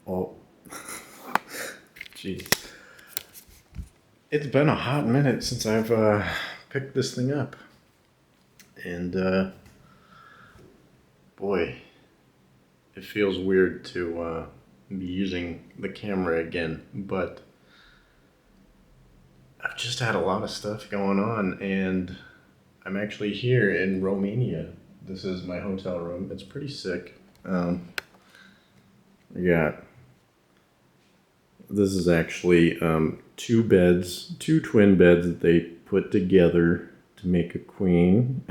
Oh, jeez. It's been a hot minute since I've picked this thing up. And boy, it feels weird to be using the camera again. But I've just had a lot of stuff going on, and I'm actually here in Romania. This is my hotel room. It's pretty sick. Yeah. This is actually two beds, two twin beds that they put together to make a queen.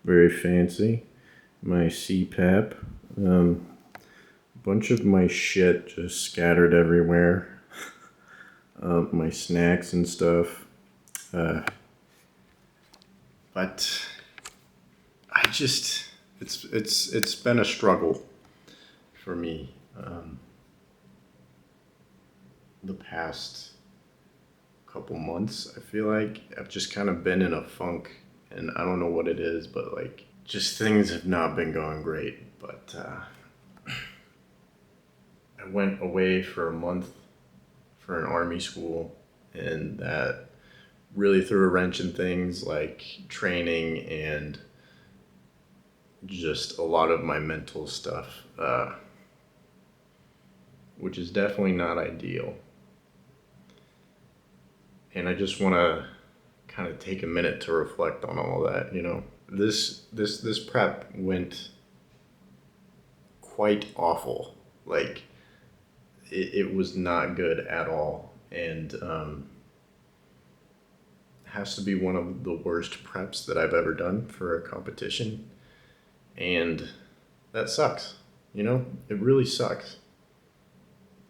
Very fancy. My CPAP. A bunch of my shit just scattered everywhere. My snacks and stuff. But it's been a struggle for me. The past couple months, I feel like I've just kind of been in a funk, and I don't know what it is, but like just things have not been going great. But I went away for a month for an army school, and that really threw a wrench in things like training and just a lot of my mental stuff, which is definitely not ideal. And I just want to kind of take a minute to reflect on all that. This prep went quite awful. Like it was not good at all, and has to be one of the worst preps that I've ever done for a competition, and that sucks. It really sucks,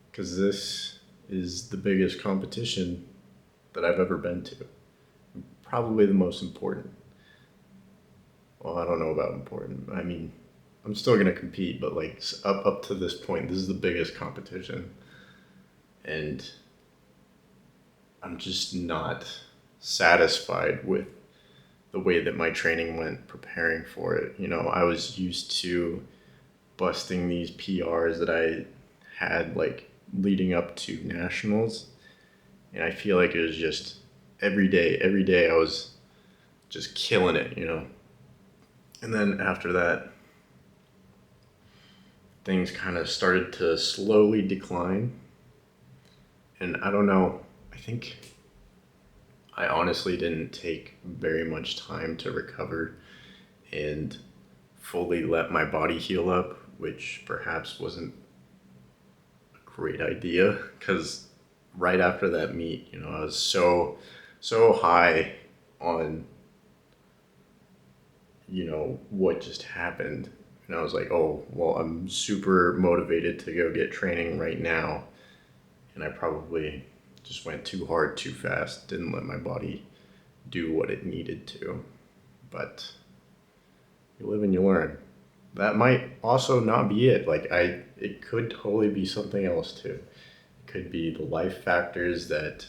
because this is the biggest competition that I've ever been to. Probably the most important. Well, I don't know about important. I mean, I'm still gonna compete, but like up to this point, this is the biggest competition, and I'm just not satisfied with the way that my training went preparing for it. I was used to busting these PRs that I had like leading up to nationals. And I feel like it was just every day I was just killing it. And then after that, things kind of started to slowly decline. And I don't know, I think I honestly didn't take very much time to recover and fully let my body heal up, which perhaps wasn't a great idea, because right after that meet, I was so high on, what just happened. And I was like, oh, well, I'm super motivated to go get training right now. And I probably just went too hard, too fast, didn't let my body do what it needed to. But you live and you learn. That might also not be it. It could totally be something else too. Could be the life factors that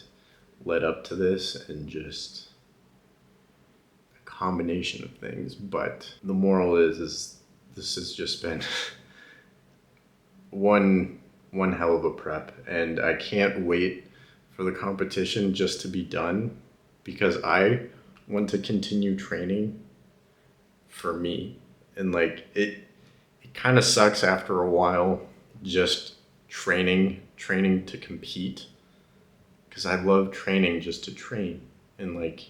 led up to this, and just a combination of things. But the moral is this has just been one hell of a prep, and I can't wait for the competition just to be done, because I want to continue training for me. And like it kind of sucks after a while just training to compete, because I love training just to train, and like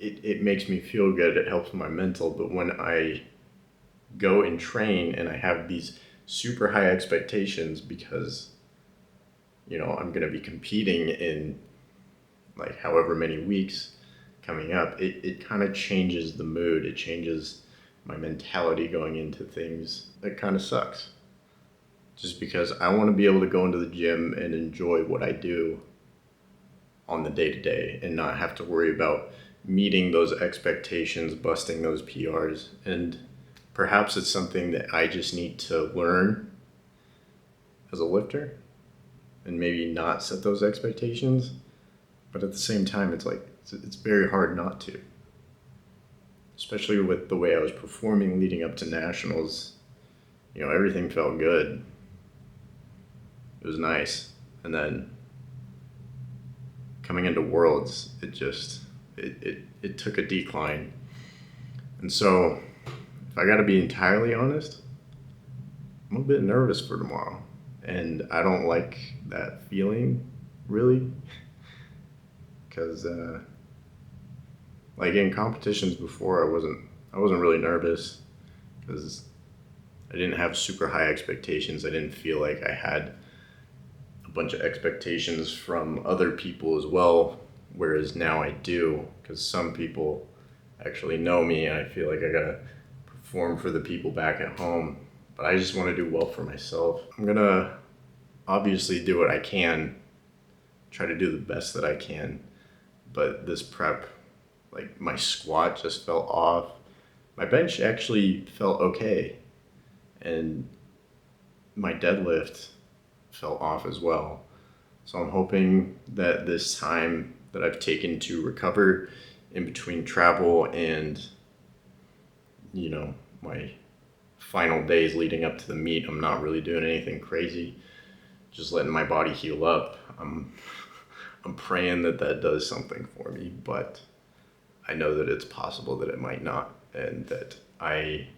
it makes me feel good, it helps my mental. But when I go and train and I have these super high expectations, because I'm going to be competing in like however many weeks coming up, it kind of changes the mood, it changes my mentality going into things. It kind of sucks, just because I want to be able to go into the gym and enjoy what I do on the day-to-day, and not have to worry about meeting those expectations, busting those PRs. And perhaps it's something that I just need to learn as a lifter, and maybe not set those expectations. But at the same time, it's very hard not to, especially with the way I was performing leading up to nationals. Everything felt good. It was nice. And then coming into Worlds, it took a decline. And so, if I got to be entirely honest, I'm a bit nervous for tomorrow. And I don't like that feeling, really. Because, like in competitions before, I wasn't really nervous. Because I didn't have super high expectations. I didn't feel like I had a bunch of expectations from other people as well, whereas now I do, because some people actually know me and I feel like I gotta perform for the people back at home, but I just want to do well for myself. I'm gonna obviously do what I can, try to do the best that I can, but this prep, like my squat just fell off. My bench actually felt okay, and my deadlift fell off as well. So I'm hoping that this time that I've taken to recover in between travel and, my final days leading up to the meet, I'm not really doing anything crazy, just letting my body heal up. I'm praying that does something for me, but I know that it's possible that it might not, and that I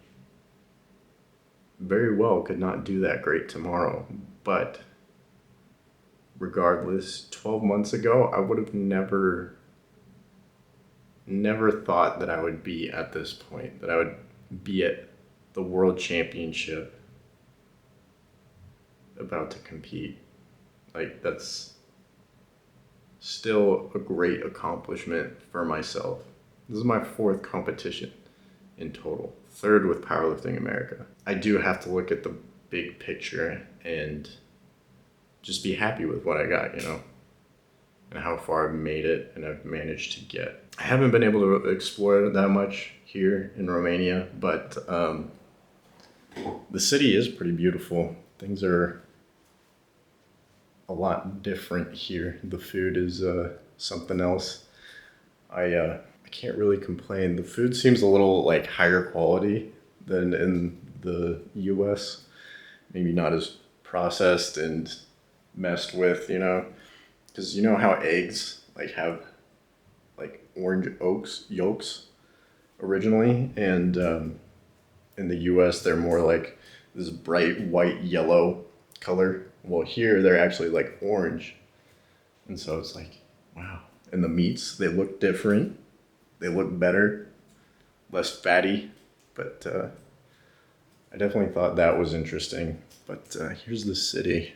very well could not do that great tomorrow. But regardless, 12 months ago, I would have never thought that I would be at this point, that I would be at the World Championship about to compete. Like, that's still a great accomplishment for myself. This is my 4th competition in total, 3rd with Powerlifting America. I do have to look at the big picture and just be happy with what I got, and how far I've made it and I've managed to get. I haven't been able to explore it that much here in Romania, but the city is pretty beautiful. Things are a lot different here. The food is something else. I can't really complain. The food seems a little like higher quality than in the US. Maybe not as processed and messed with, because you know how eggs like have like orange yolks originally, and in the US they're more like this bright white yellow color. Well, here they're actually like orange, and so it's like, wow. And the meats, they look different, they look better, less fatty, but I definitely thought that was interesting. But here's the city.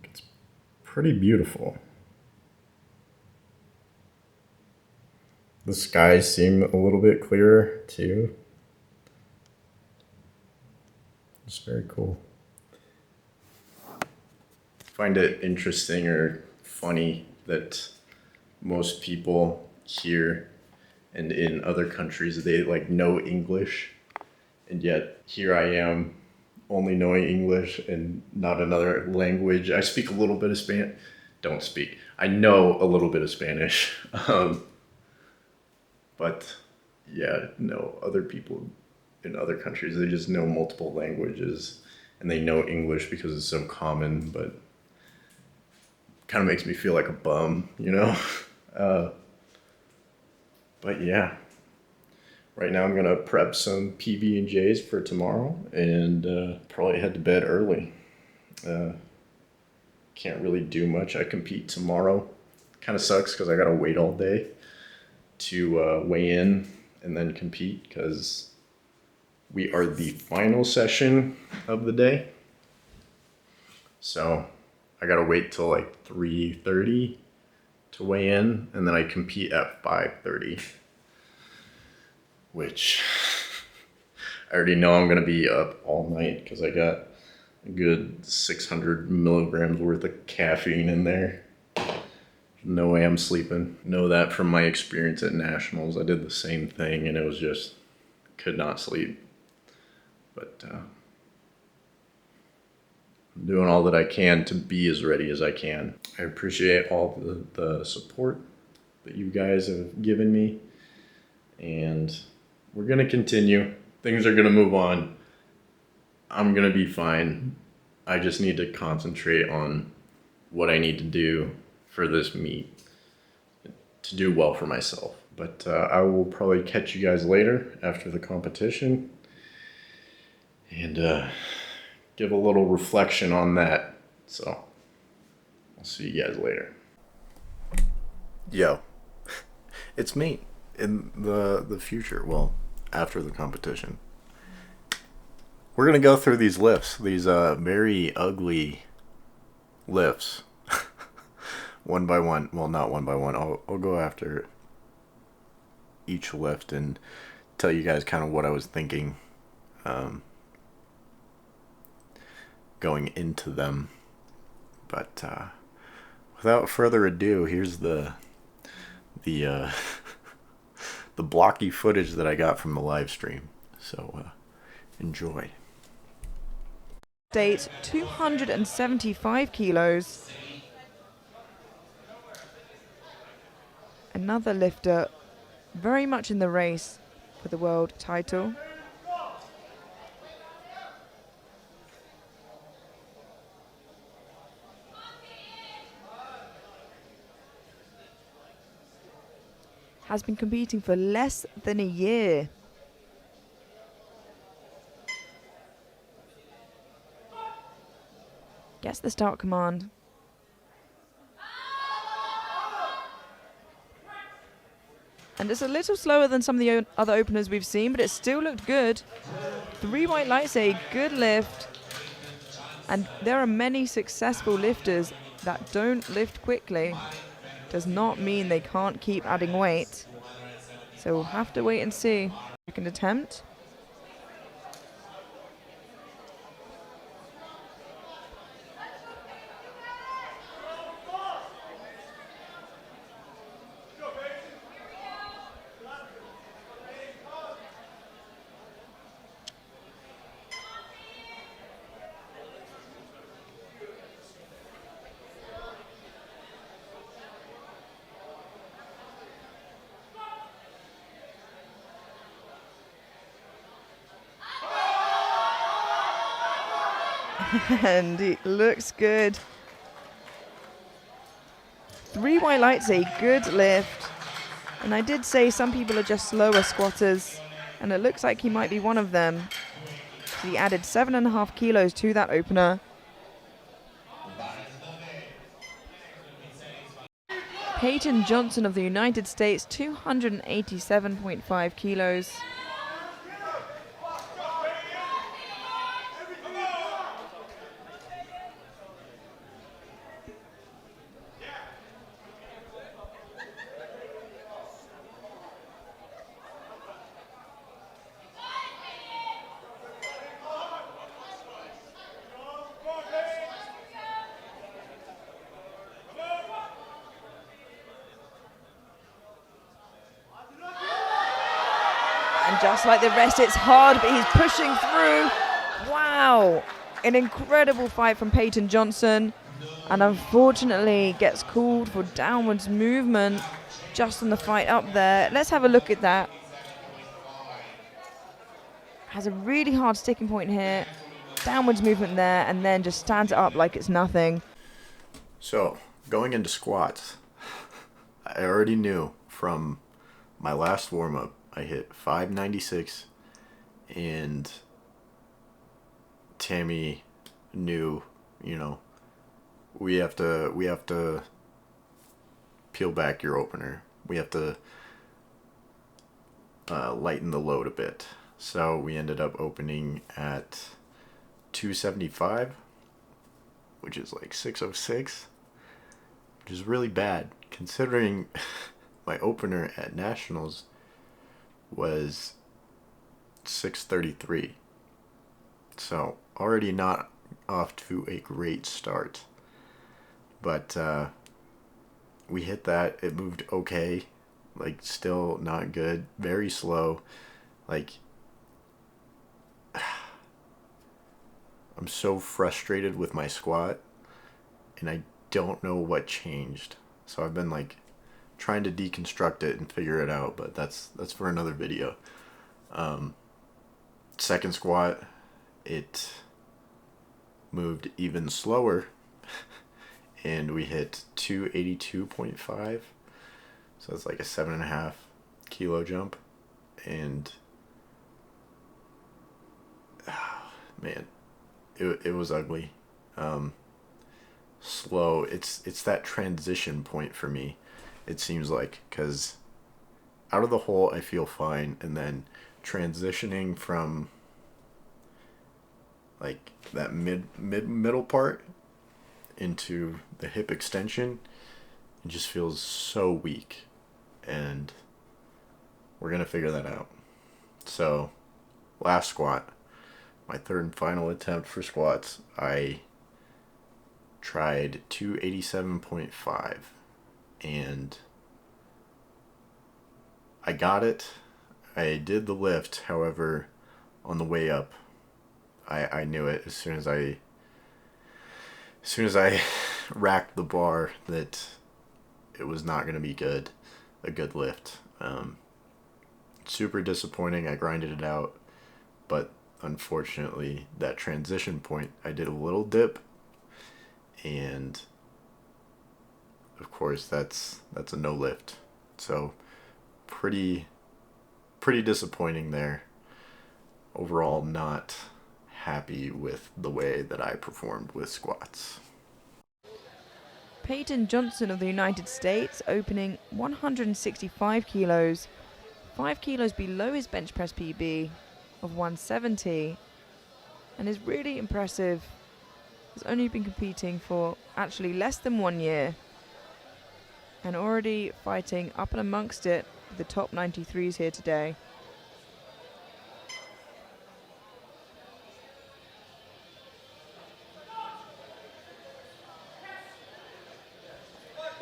It's pretty beautiful. The skies seem a little bit clearer too. It's very cool. I find it interesting or funny that most people here and in other countries, they like know English, and yet here I am only knowing English and not another language. I speak a little bit of Spanish. Don't speak. I know a little bit of Spanish. But yeah, no, other people in other countries, they just know multiple languages and they know English because it's so common, but kind of makes me feel like a bum, But yeah, right now I'm gonna prep some PB&Js for tomorrow and probably head to bed early. Can't really do much. I compete tomorrow. Kind of sucks because I gotta wait all day to weigh in and then compete, because we are the final session of the day. So I gotta wait till like 3:30 to weigh in, and then I compete at 5:30, which I already know I'm gonna be up all night because I got a good 600 milligrams worth of caffeine in there. No way I'm sleeping. Know that from my experience at nationals. I did the same thing and it was just, could not sleep. But I'm doing all that I can to be as ready as I can. I appreciate all the support that you guys have given me. And we're going to continue. Things are going to move on. I'm going to be fine. I just need to concentrate on what I need to do for this meet to do well for myself. But I will probably catch you guys later after the competition and give a little reflection on that. So I'll see you guys later. Yo, it's me in the future. Well, after the competition. We're going to go through these lifts, these very ugly lifts, one by one. Well, not one by one. I'll go after each lift and tell you guys kind of what I was thinking going into them. But without further ado, here's the the blocky footage that I got from the live stream. So enjoy. Date 275 kilos. Another lifter very much in the race for the world title. Has been competing for less than a year. Gets the start command. And it's a little slower than some of the other openers we've seen, but it still looked good. 3 white lights, a good lift. And there are many successful lifters that don't lift quickly. Does not mean they can't keep adding weight. So we'll have to wait and see. Second attempt. And it looks good. 3 white lights, a good lift. And I did say some people are just slower squatters, and it looks like he might be one of them. So he added 7.5 kilos to that opener. Peyton Johnson of the United States, 287.5 kilos. And just like the rest, it's hard, but he's pushing through. Wow. An incredible fight from Peyton Johnson. And unfortunately gets called for downwards movement just on the fight up there. Let's have a look at that. Has a really hard sticking point here. Downwards movement there, and then just stands it up like it's nothing. So, going into squats, I already knew from my last warm-up, I hit 596, and Tammy knew, you know, we have to peel back your opener. We have to lighten the load a bit. So we ended up opening at 275, which is like 606, which is really bad considering my opener at Nationals was 633. So already not off to a great start. But we hit that. It moved okay. Like, still not good. Very slow. Like, I'm so frustrated with my squat, and I don't know what changed. So I've been like trying to deconstruct it and figure it out, but that's for another video. Second squat, it moved even slower, and we hit 282.5. So it's like a 7.5 kilo jump, and man, it was ugly. Slow. It's that transition point for me, it seems like, because out of the hole I feel fine, and then transitioning from like that middle part into the hip extension, it just feels so weak, and we're gonna figure that out. So last squat, my third and final attempt for squats, I tried 287.5, and I got it. I did the lift. However, on the way up, I knew it as soon as I racked the bar that it was not going to be a good lift. Super disappointing. I grinded it out, but unfortunately, that transition point, I did a little dip, and of course that's a no lift. So pretty disappointing there. Overall, not happy with the way that I performed with squats. Peyton Johnson of the United States opening 165 kilos, 5 kilos below his bench press PB of 170, and is really impressive. He's only been competing for actually less than 1 year, and already fighting up and amongst it with the top 93s here today.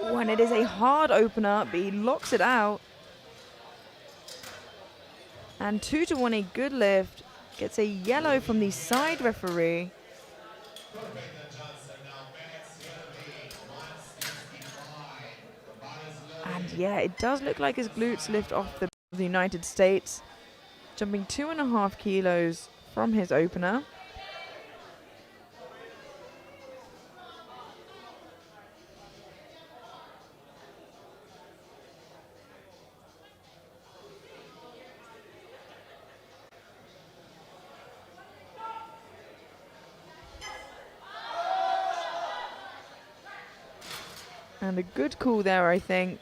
Oh, and it is a hard opener, but he locks it out. And 2-1, a good lift. Gets a yellow from the side referee. And yeah, it does look like his glutes lift off the United States, jumping 2.5 kilos from his opener. And a good call there, I think.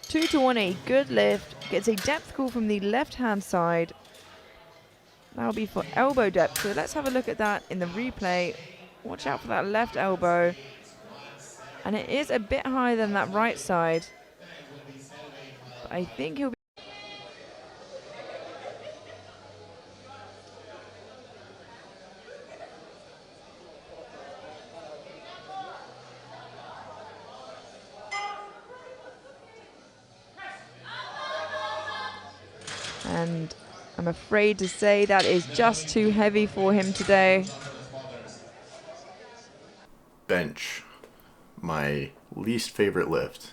2-1, a good lift. Gets a depth call from the left-hand side. That'll be for elbow depth. So let's have a look at that in the replay. Watch out for that left elbow. And it is a bit higher than that right side. But I think he'll be... And I'm afraid to say that is just too heavy for him today. Bench, my least favorite lift.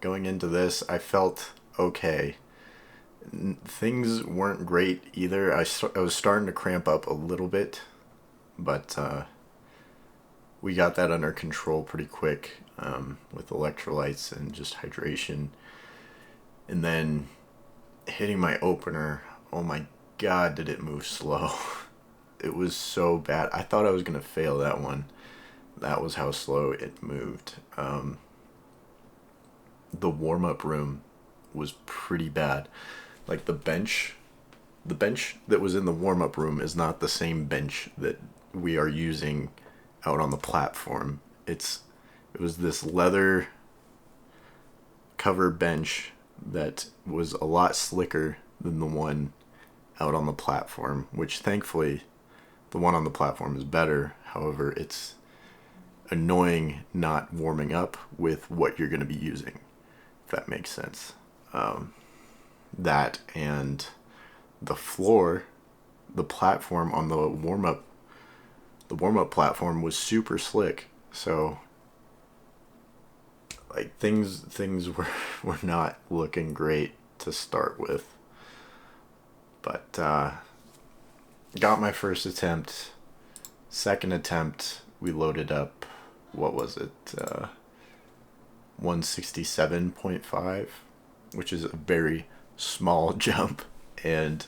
Going into this, I felt okay. Things weren't great either. I was starting to cramp up a little bit, but we got that under control pretty quick with electrolytes and just hydration. And then hitting my opener, oh my god, did it move slow. It was so bad. I thought I was going to fail that one. That was how slow it moved. The warm-up room was pretty bad. Like the bench that was in the warm-up room is not the same bench that we are using out on the platform. It was this leather cover bench that was a lot slicker than the one out on the platform, which thankfully the one on the platform is better. However, it's annoying not warming up with what you're going to be using, if that makes sense. That and the floor, the platform on the warm-up platform was super slick. So like things were not looking great to start with. But got my first attempt. Second attempt, we loaded up, what was it? 167.5, which is a very small jump, and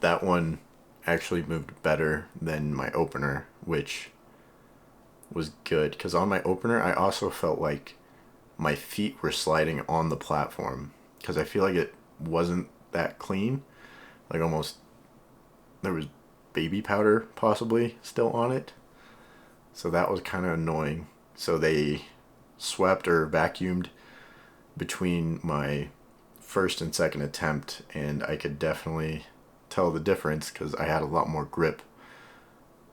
that one actually moved better than my opener, which was good, because on my opener I also felt like my feet were sliding on the platform, because I feel like it wasn't that clean, like almost there was baby powder possibly still on it, so that was kind of annoying. So they swept or vacuumed between my first and second attempt, and I could definitely tell the difference because I had a lot more grip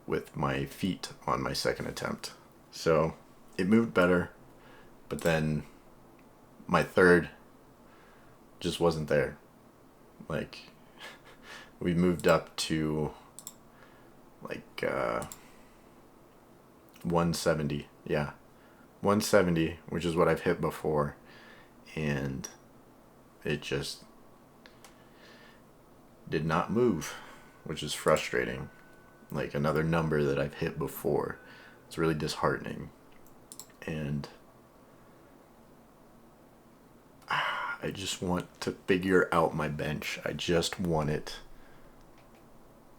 with my feet on my second attempt. So it moved better, but then my third just wasn't there. Like, we moved up to like 170. Yeah, 170, which is what I've hit before, and it just did not move, which is frustrating. Like another number that I've hit before. It's really disheartening. And I just want to figure out my bench. I just want it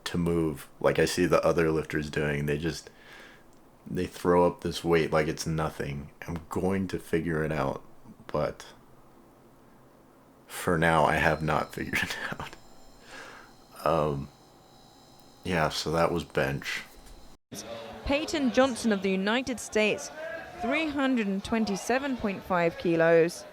to move like I see the other lifters doing. They throw up this weight like it's nothing. I'm going to figure it out, but for now I have not figured it out. Yeah, so that was bench. Peyton Johnson of the United States, 327.5 kilos.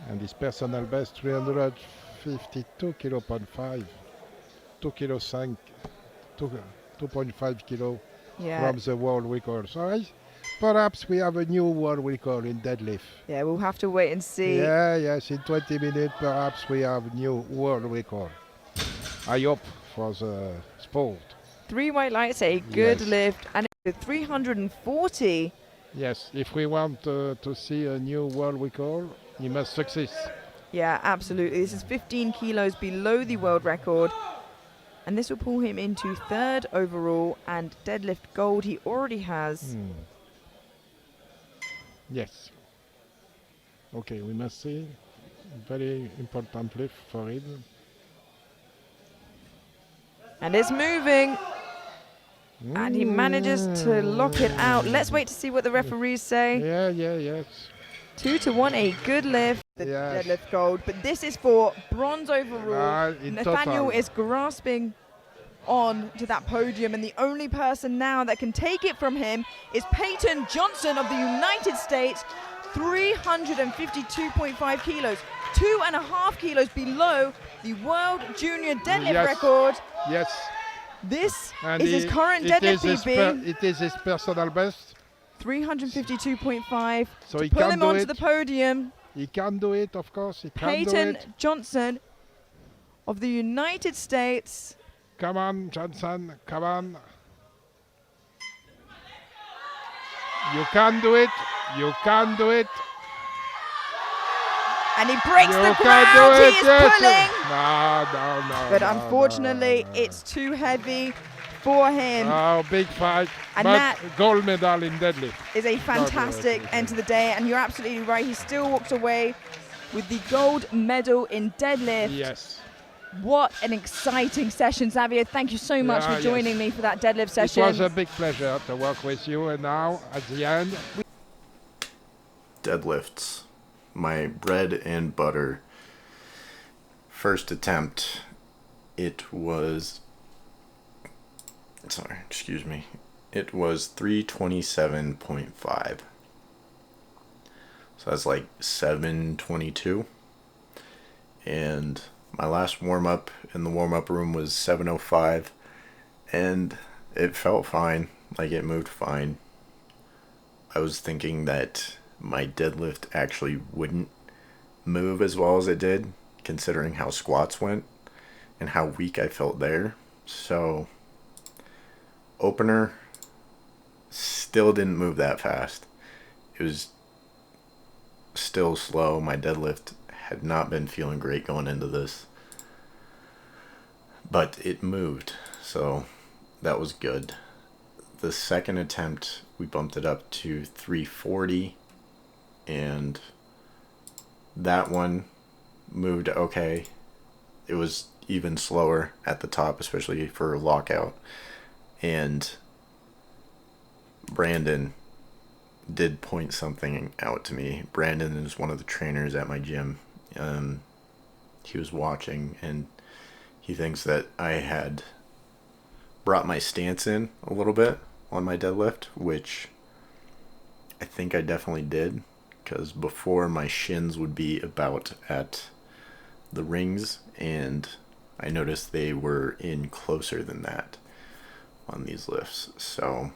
And his personal best 352 kilo point 5, 2 kilo 5, 2.5 kilo from the world record. So perhaps we have a new world record in deadlift. Yeah, we'll have to wait and see. Yeah, yes, in 20 minutes perhaps we have new world record. I hope for the sport. 3 white lights, a good Yes. lift, and it's 340. Yes, if we want to see a new world record, he must succeed. Yeah, absolutely. This is 15 kilos below the world record. And this will pull him into third overall, and deadlift gold he already has. Yes. Okay, we must see. Very important lift for him. And it's moving. And he manages to lock it out. Let's wait to see what the referees say. Yeah, yes. 2-1, a good lift. The Yes. deadlift gold. But this is for bronze overall. In Nathaniel total. is grasping on to that podium, and the only person now that can take it from him is Peyton Johnson of the United States, 352.5 kilos, 2.5 kilos below the world junior deadlift Yes. record. Yes. This And is his current deadlift PB, it is his personal best. 352.5. So To he pull can him do onto it. the podium, He can do it, of course. He can do Peyton it. Johnson of the United States. Come on, Johnson. Come on. You can do it. You can do it. And he breaks You the can ground. do He it. is Yes. pulling. No. But no, unfortunately, no. it's too heavy for him. Oh, big fight. And but that gold medal in deadlift. is a fantastic end to the day. And you're absolutely right. He still walks away with the gold medal in deadlift. Yes. What an exciting session, Xavier. Thank you so much Yeah, for joining yes. me for that deadlift It session. was a big pleasure to work with you. And now, at the end, Deadlifts. My bread and butter. First attempt, it was 327.5. So that's like 722. And my last warm-up in the warm-up room was 705. And it felt fine. Like, it moved fine. I was thinking that my deadlift actually wouldn't move as well as it did, considering how squats went and how weak I felt there. So, opener, Still didn't move that fast. It was still slow. My deadlift had not been feeling great going into this, but it moved, so that was good. The second attempt, we bumped it up to 340, and that one moved okay. It was even slower at the top, especially for lockout. And Brandon did point something out to me. Brandon is one of the trainers at my gym. He was watching, and he thinks that I had brought my stance in a little bit on my deadlift, which I think I definitely did, because before my shins would be about at the rings, and I noticed they were in closer than that on these lifts. So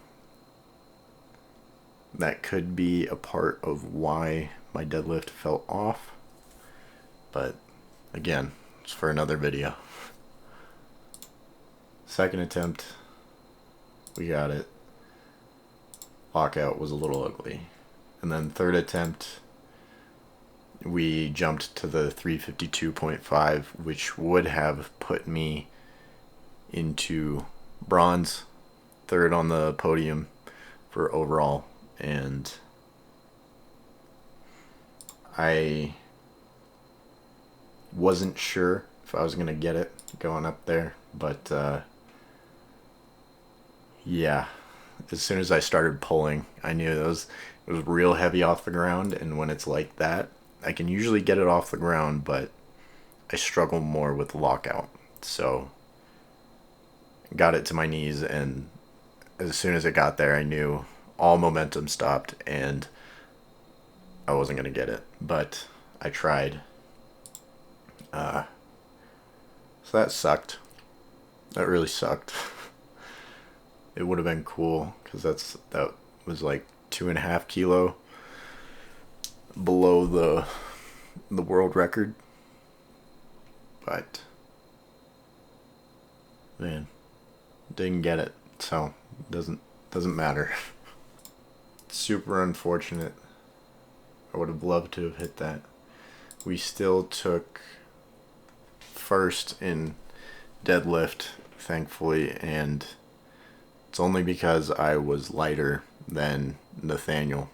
that could be a part of why my deadlift fell off, but again, it's for another video. Second attempt, we got it. Lockout was a little ugly. And then third attempt, we jumped to the 352.5, which would have put me into bronze, third on the podium for overall. And I wasn't sure if I was going to get it going up there, but yeah, as soon as I started pulling, I knew it was real heavy off the ground, and when it's like that, I can usually get it off the ground, but I struggle more with lockout. So got it to my knees, and as soon as it got there, I knew all momentum stopped and I wasn't going to get it, but I tried. So that sucked. That really sucked. It would have been cool, because that was like 2.5 kilo below the world record. But man, didn't get it, so doesn't matter. Super unfortunate. I would have loved to have hit that. We still took first in deadlift, thankfully, and it's only because I was lighter than Nathaniel.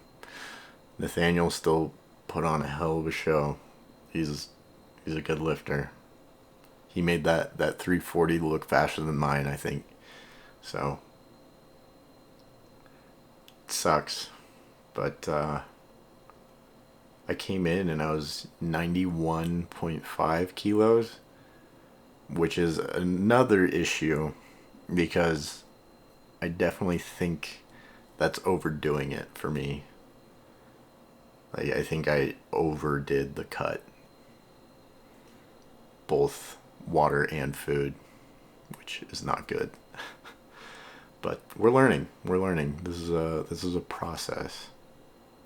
Nathaniel still put on a hell of a show. He's a good lifter. He made that 340 look faster than mine, I think. So it sucks, but I came in and I was 91.5 kilos, which is another issue, because I definitely think that's overdoing it for me. Like, I think I overdid the cut, both water and food, which is not good. But we're learning. This is a process.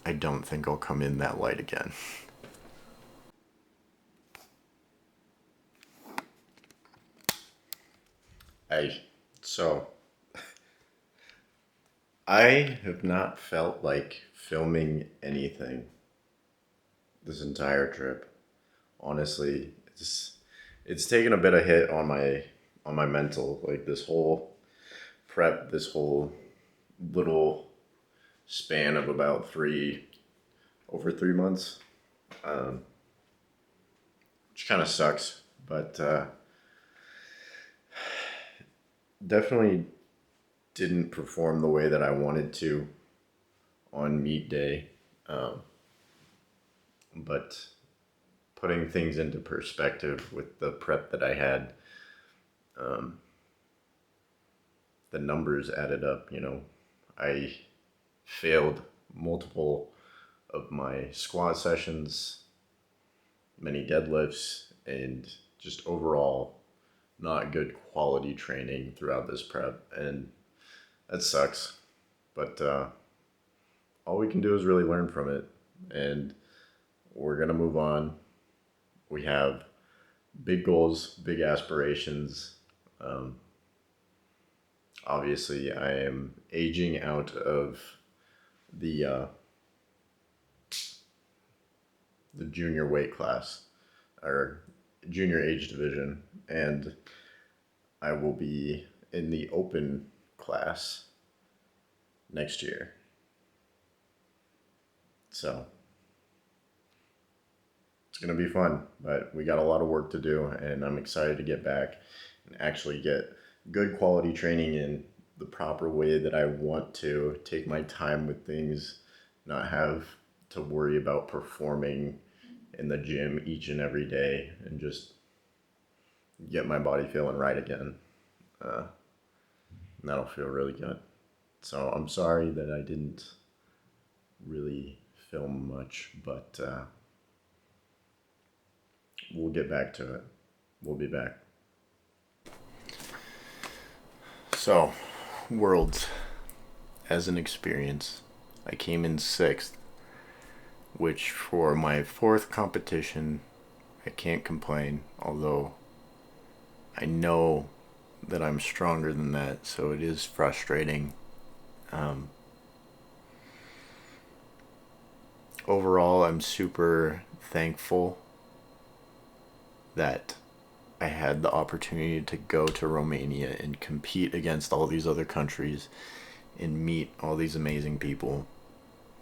I don't think I'll come in that light again. So I have not felt like filming anything this entire trip. Honestly, it's taken a bit of hit on my mental. Like, this whole prep, this whole little span of about over 3 months, which kind of sucks, but definitely didn't perform the way that I wanted to on meet day. But putting things into perspective with the prep that I had, the numbers added up. I failed multiple of my squat sessions, many deadlifts, and just overall not good quality training throughout this prep, and that sucks. But all we can do is really learn from it, and we're gonna move on. We have big goals, big aspirations. obviously I am aging out of the junior weight class or junior age division, and I will be in the open class next year. So it's going to be fun, but we got a lot of work to do, and I'm excited to get back and actually get good quality training in the proper way that I want to, take my time with things, not have to worry about performing in the gym each and every day, and just get my body feeling right again. And that'll feel really good. So I'm sorry that I didn't really film much, but we'll get back to it. We'll be back. So, Worlds, as an experience, I came in 6th, which for my 4th competition, I can't complain, although I know that I'm stronger than that, so it is frustrating. Overall, I'm super thankful that I had the opportunity to go to Romania and compete against all these other countries and meet all these amazing people.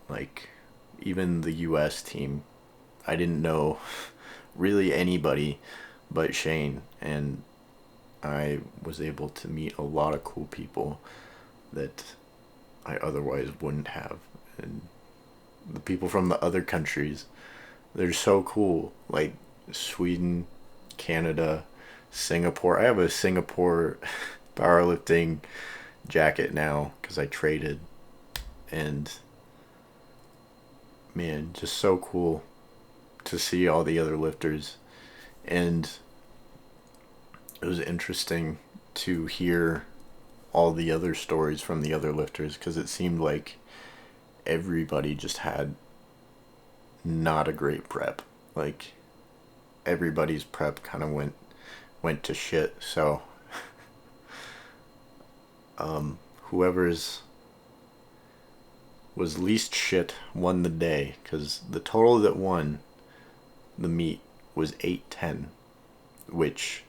Like, even the US team, I didn't know really anybody but Shane, and I was able to meet a lot of cool people that I otherwise wouldn't have. And the people from the other countries, they're so cool. Like Sweden, Canada, Singapore. I have a Singapore powerlifting jacket now because I traded. And man, just so cool to see all the other lifters. And it was interesting to hear all the other stories from the other lifters, because it seemed like everybody just had not a great prep. Like, everybody's prep kind of went to shit. So whoever's was least shit won the day, because the total that won the meet was 810, which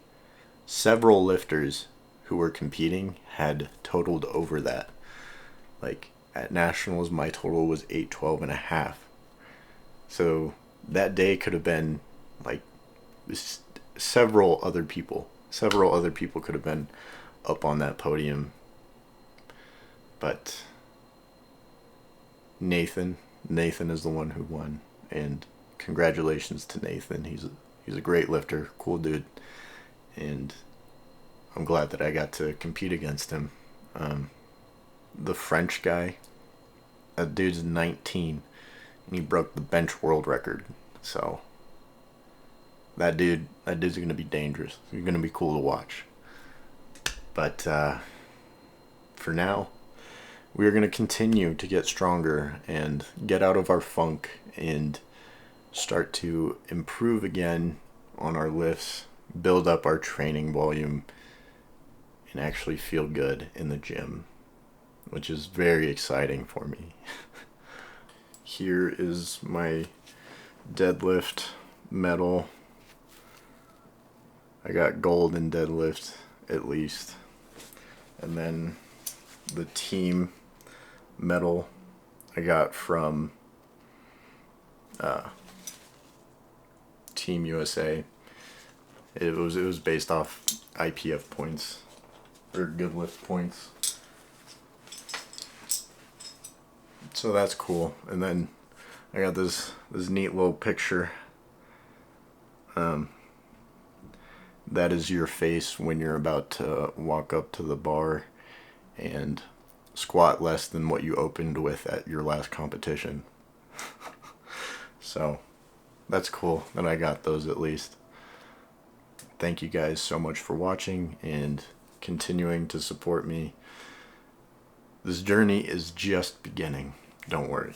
several lifters who were competing had totaled over that. Like, at nationals, my total was 812 and a half. So that day could have been like several other people could have been up on that podium. But Nathan is the one who won, and congratulations to Nathan. He's a great lifter, cool dude, and I'm glad that I got to compete against him. The French guy, that dude's 19, and he broke the bench world record. So that dude's gonna be dangerous. He's gonna be cool to watch. But for now, we're gonna continue to get stronger and get out of our funk and start to improve again on our lifts, build up our training volume, and actually feel good in the gym, which is very exciting for me. Here is my deadlift medal. I got gold in deadlift at least. And then the team medal I got from Team USA. It was based off IPF points, or good lift points. So that's cool. And then I got this neat little picture. That is your face when you're about to walk up to the bar and squat less than what you opened with at your last competition. So that's cool that I got those at least. Thank you guys so much for watching and continuing to support me. This journey is just beginning. Don't worry.